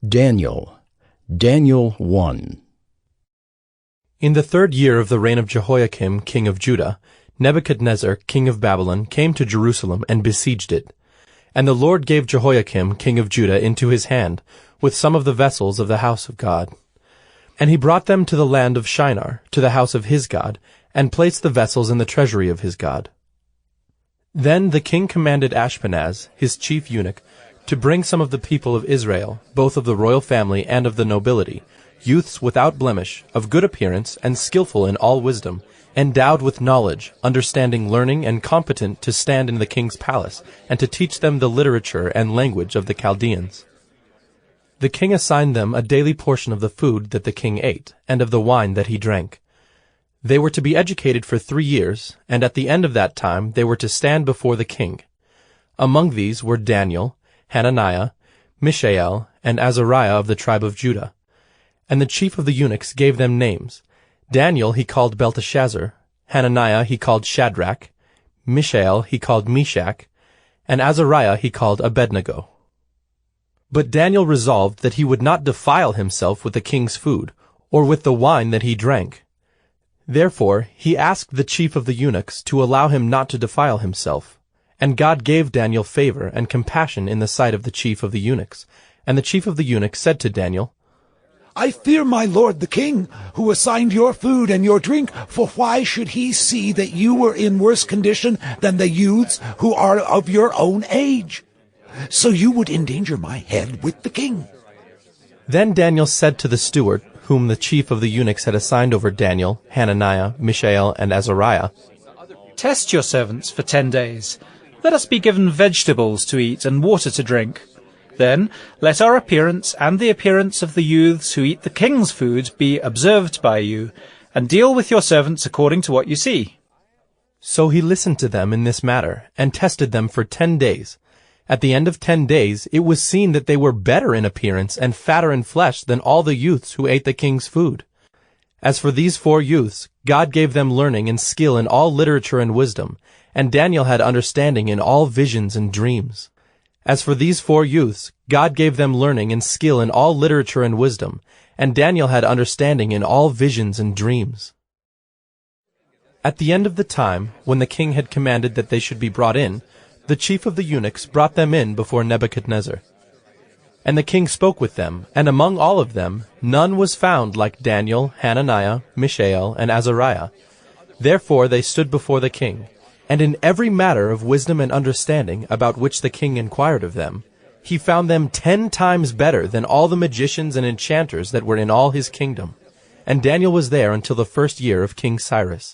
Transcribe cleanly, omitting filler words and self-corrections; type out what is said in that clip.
Daniel 1. In the 3rd year of the reign of Jehoiakim king of Judah, Nebuchadnezzar king of Babylon came to Jerusalem and besieged it. And the Lord gave Jehoiakim king of Judah into his hand, with some of the vessels of the house of God. And he brought them to the land of Shinar, to the house of his God, and placed the vessels in the treasury of his God. Then the king commanded Ashpenaz, his chief eunuch, to bring some of the people of Israel, both of the royal family and of the nobility, youths without blemish, of good appearance, and skillful in all wisdom, endowed with knowledge, understanding learning, and competent to stand in the king's palace, and to teach them the literature and language of the Chaldeans. The king assigned them a daily portion of the food that the king ate, and of the wine that he drank. They were to be educated for 3 years, and at the end of that time they were to stand before the king. Among these were Daniel, Hananiah, Mishael, and Azariah of the tribe of Judah. And the chief of the eunuchs gave them names. Daniel he called Belteshazzar, Hananiah he called Shadrach, Mishael he called Meshach, and Azariah he called Abednego. But Daniel resolved that he would not defile himself with the king's food, or with the wine that he drank. Therefore he asked the chief of the eunuchs to allow him not to defile himself. And God gave Daniel favor and compassion in the sight of the chief of the eunuchs. And the chief of the eunuchs said to Daniel, I fear my lord the king, who assigned your food and your drink, for why should he see that you were in worse condition than the youths who are of your own age? So you would endanger my head with the king. Then Daniel said to the steward, whom the chief of the eunuchs had assigned over Daniel, Hananiah, Mishael, and Azariah, Test your servants for 10 days. Let us be given vegetables to eat and water to drink. Then let our appearance and the appearance of the youths who eat the king's food be observed by you, and deal with your servants according to what you see. So he listened to them in this matter, and tested them for 10 days. At the end of 10 days it was seen that they were better in appearance and fatter in flesh than all the youths who ate the king's food. As for these 4 youths, God gave them learning and skill in all literature and wisdom, and Daniel had understanding in all visions and dreams. As for these 4 youths, God gave them learning and skill in all literature and wisdom, and Daniel had understanding in all visions and dreams. At the end of the time, when the king had commanded that they should be brought in, the chief of the eunuchs brought them in before Nebuchadnezzar. And the king spoke with them, and among all of them none was found like Daniel, Hananiah, Mishael, and Azariah. Therefore they stood before the king. And in every matter of wisdom and understanding about which the king inquired of them, he found them 10 times better than all the magicians and enchanters that were in all his kingdom. And Daniel was there until the 1st year of King Cyrus.